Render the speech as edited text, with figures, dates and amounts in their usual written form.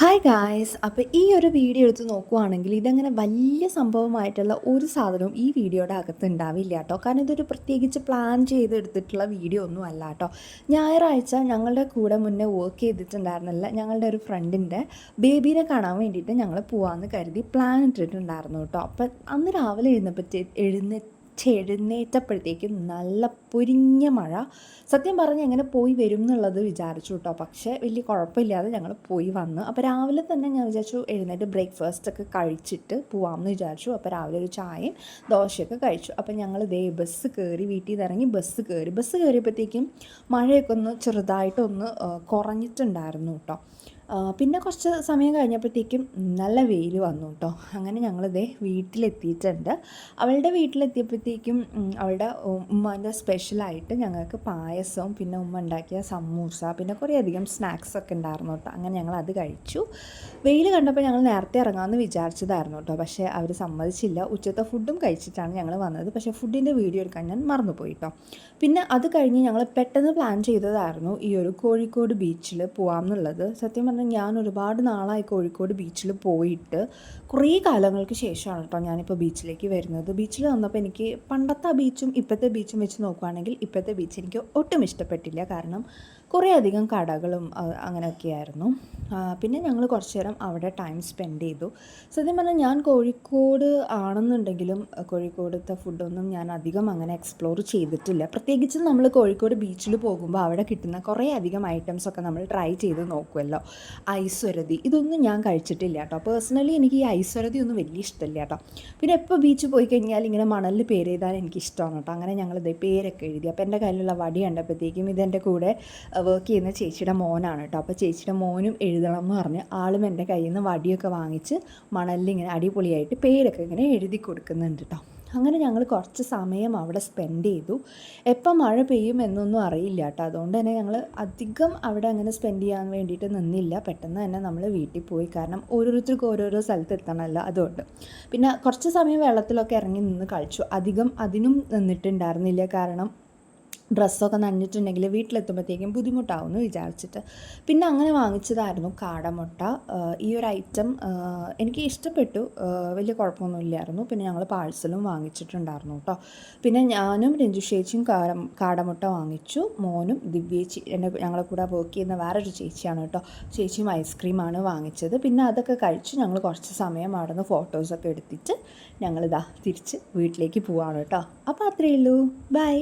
Hi guys. അപ്പോൾ ഈ ഒരു വീഡിയോ എടുത്ത് നോക്കുവാണെങ്കിൽ ഇതങ്ങനെ വലിയ സംഭവമായിട്ടുള്ള ഒരു സാധനവും ഈ വീഡിയോയുടെ അകത്ത് ഉണ്ടാവില്ല കേട്ടോ. കാരണം ഇതൊരു പ്രത്യേകിച്ച് പ്ലാൻ ചെയ്തെടുത്തിട്ടുള്ള വീഡിയോ ഒന്നും അല്ല കേട്ടോ. ഞായറാഴ്ച ഞങ്ങളുടെ കൂടെ മുന്നേ വർക്ക് ചെയ്തിട്ടുണ്ടായിരുന്നില്ല ഞങ്ങളുടെ ഒരു ഫ്രണ്ടിൻ്റെ ബേബീനെ കാണാൻ വേണ്ടിയിട്ട് ഞങ്ങൾ പോകാമെന്ന് കരുതി പ്ലാൻ ഇട്ടിട്ടുണ്ടായിരുന്നു കേട്ടോ. അപ്പം അന്ന് രാവിലെ എഴുന്നേറ്റപ്പോഴത്തേക്കും നല്ല പൊരിഞ്ഞ മഴ. സത്യം പറഞ്ഞ് എങ്ങനെ പോയി വരും എന്നുള്ളത് വിചാരിച്ചു കേട്ടോ. പക്ഷേ വലിയ കുഴപ്പമില്ലാതെ ഞങ്ങൾ പോയി വന്നു. അപ്പോൾ രാവിലെ തന്നെ ഞാൻ വിചാരിച്ചു എഴുന്നേറ്റ് ബ്രേക്ക്ഫാസ്റ്റൊക്കെ കഴിച്ചിട്ട് പോകാമെന്ന് വിചാരിച്ചു. അപ്പോൾ രാവിലെ ഒരു ചായയും ദോശയൊക്കെ കഴിച്ചു. അപ്പോൾ ഞങ്ങൾ ബസ് കയറി, വീട്ടിൽ നിന്ന് ഇറങ്ങി ബസ് കയറിയപ്പോഴത്തേക്കും മഴയൊക്കെ ഒന്ന് ചെറുതായിട്ടൊന്ന് കുറഞ്ഞിട്ടുണ്ടായിരുന്നു കേട്ടോ. പിന്നെ കുറച്ച് സമയം കഴിഞ്ഞപ്പോഴത്തേക്കും നല്ല വെയിൽ വന്നു കേട്ടോ. അങ്ങനെ ഞങ്ങളിതേ വീട്ടിലെത്തിയിട്ടുണ്ട്. അവളുടെ വീട്ടിലെത്തിയപ്പോഴത്തേക്കും അവളുടെ ഉമ്മാൻ്റെ സ്പെഷ്യലായിട്ട് ഞങ്ങൾക്ക് പായസവും പിന്നെ ഉമ്മ ഉണ്ടാക്കിയ സമൂസ പിന്നെ കുറേയധികം സ്നാക്സൊക്കെ ഉണ്ടായിരുന്നു കേട്ടോ. അങ്ങനെ ഞങ്ങൾ അത് കഴിച്ചു. വെയിൽ കണ്ടപ്പോൾ ഞങ്ങൾ നേരത്തെ ഇറങ്ങാമെന്ന് വിചാരിച്ചതായിരുന്നു കേട്ടോ. പക്ഷേ അവർ സമ്മതിച്ചില്ല. ഉച്ചത്തെ ഫുഡും കഴിച്ചിട്ടാണ് ഞങ്ങൾ വന്നത്. പക്ഷേ ഫുഡിൻ്റെ വീഡിയോ എടുക്കാൻ ഞാൻ മറന്നുപോയി കേട്ടോ. പിന്നെ അത് കഴിഞ്ഞ് ഞങ്ങൾ പെട്ടെന്ന് പ്ലാൻ ചെയ്തതായിരുന്നു ഈ ഒരു കോഴിക്കോട് ബീച്ചിൽ പോകാം എന്നുള്ളത്. സത്യം പറഞ്ഞാൽ ഞാൻ ഒരുപാട് നാളായി കോഴിക്കോട് ബീച്ചിൽ പോയിട്ട്. കുറേ കാലങ്ങൾക്ക് ശേഷമാണ് കേട്ടോ ഞാനിപ്പോൾ ബീച്ചിലേക്ക് വരുന്നത്. ബീച്ചിൽ വന്നപ്പോൾ എനിക്ക് പണ്ടത്തെ ആ ബീച്ചും ഇപ്പോഴത്തെ ബീച്ചും വെച്ച് നോക്കുകയാണെങ്കിൽ ഇപ്പോഴത്തെ ബീച്ച് എനിക്ക് ഒട്ടും ഇഷ്ടപ്പെട്ടില്ല. കാരണം കുറേയധികം കടകളും അങ്ങനെയൊക്കെയായിരുന്നു. പിന്നെ ഞങ്ങൾ കുറച്ച് നേരം അവിടെ ടൈം സ്പെൻഡ് ചെയ്തു. സത്യം പറഞ്ഞാൽ ഞാൻ കോഴിക്കോട് ആണെന്നുണ്ടെങ്കിലും കോഴിക്കോടത്തെ ഫുഡൊന്നും ഞാൻ അധികം അങ്ങനെ എക്സ്പ്ലോർ ചെയ്തിട്ടില്ല. പ്രത്യേകിച്ച് നമ്മൾ കോഴിക്കോട് ബീച്ചിൽ പോകുമ്പോൾ അവിടെ കിട്ടുന്ന കുറേ അധികം ഐറ്റംസൊക്കെ നമ്മൾ ട്രൈ ചെയ്ത് നോക്കുമല്ലോ. ഐശ്വരതി ഇതൊന്നും ഞാൻ കഴിച്ചിട്ടില്ല കേട്ടോ. പേഴ്സണലി എനിക്ക് ഈ ഐശ്വരതി ഒന്നും വലിയ ഇഷ്ടമില്ല കേട്ടോ. പിന്നെ എപ്പോൾ ബീച്ചിൽ പോയി കഴിഞ്ഞാൽ ഇങ്ങനെ മണലിൽ പേര് എഴുതാൻ എനിക്കിഷ്ടമാണ് കേട്ടോ. അങ്ങനെ ഞങ്ങളിത് പേരൊക്കെ എഴുതി. അപ്പോൾ എൻ്റെ കയ്യിലുള്ള വടി കണ്ടപ്പോഴത്തേക്കും ഇതെൻ്റെ കൂടെ വർക്ക് ചെയ്യുന്ന ചേച്ചിയുടെ മോനാണ് കേട്ടോ. അപ്പോൾ ചേച്ചിയുടെ മോനും എഴുതണം എന്ന് പറഞ്ഞ് ആളും എൻ്റെ കയ്യിൽ നിന്ന് വടിയൊക്കെ വാങ്ങിച്ച് മണലിൽ ഇങ്ങനെ അടിപൊളിയായിട്ട് പേരൊക്കെ ഇങ്ങനെ എഴുതി കൊടുക്കുന്നുണ്ട് കേട്ടോ. അങ്ങനെ ഞങ്ങൾ കുറച്ച് സമയം അവിടെ സ്പെൻഡ് ചെയ്തു. എപ്പം മഴ പെയ്യും എന്നൊന്നും അറിയില്ല കേട്ടോ. അതുകൊണ്ട് തന്നെ ഞങ്ങൾ അധികം അവിടെ അങ്ങനെ സ്പെൻഡ് ചെയ്യാൻ വേണ്ടിയിട്ട് നിന്നില്ല. പെട്ടെന്ന് തന്നെ നമ്മൾ വീട്ടിൽ പോയി. കാരണം ഓരോരുത്തർക്കും ഓരോരോ സ്ഥലത്ത് എത്തണമല്ലോ, അതുകൊണ്ട്. പിന്നെ കുറച്ച് സമയം വെള്ളത്തിലൊക്കെ ഇറങ്ങി നിന്ന് കളിച്ചു. അധികം അതിനും നിന്നിട്ടുണ്ടായിരുന്നില്ല. കാരണം ഡ്രസ്സൊക്കെ നനഞ്ഞിട്ടുണ്ടെങ്കിൽ വീട്ടിലെത്തുമ്പോഴത്തേക്കും ബുദ്ധിമുട്ടാവുമെന്ന് വിചാരിച്ചിട്ട്. പിന്നെ അങ്ങനെ വാങ്ങിച്ചതായിരുന്നു കാടമുട്ട. ഈ ഒരു ഐറ്റം എനിക്ക് ഇഷ്ടപ്പെട്ടു. വലിയ കുഴപ്പമൊന്നുമില്ലായിരുന്നു. പിന്നെ ഞങ്ങൾ പാഴ്സലും വാങ്ങിച്ചിട്ടുണ്ടായിരുന്നു കേട്ടോ. പിന്നെ ഞാനും രഞ്ജു ചേച്ചിയും കാടമുട്ട വാങ്ങിച്ചു. മോനും ദിവ്യേച്ചി ഞങ്ങളെ കൂടെ വർക്ക് ചെയ്യുന്ന വേറൊരു ചേച്ചിയാണ് കേട്ടോ. ചേച്ചിയും ഐസ്ക്രീമാണ് വാങ്ങിച്ചത്. പിന്നെ അതൊക്കെ കഴിച്ച് ഞങ്ങൾ കുറച്ച് സമയം അവിടെ നിന്ന് ഫോട്ടോസൊക്കെ എടുത്തിട്ട് ഞങ്ങളിതാ തിരിച്ച് വീട്ടിലേക്ക് പോവാണ് കേട്ടോ. അപ്പോൾ അത്രയേ ഉള്ളൂ. ബൈ.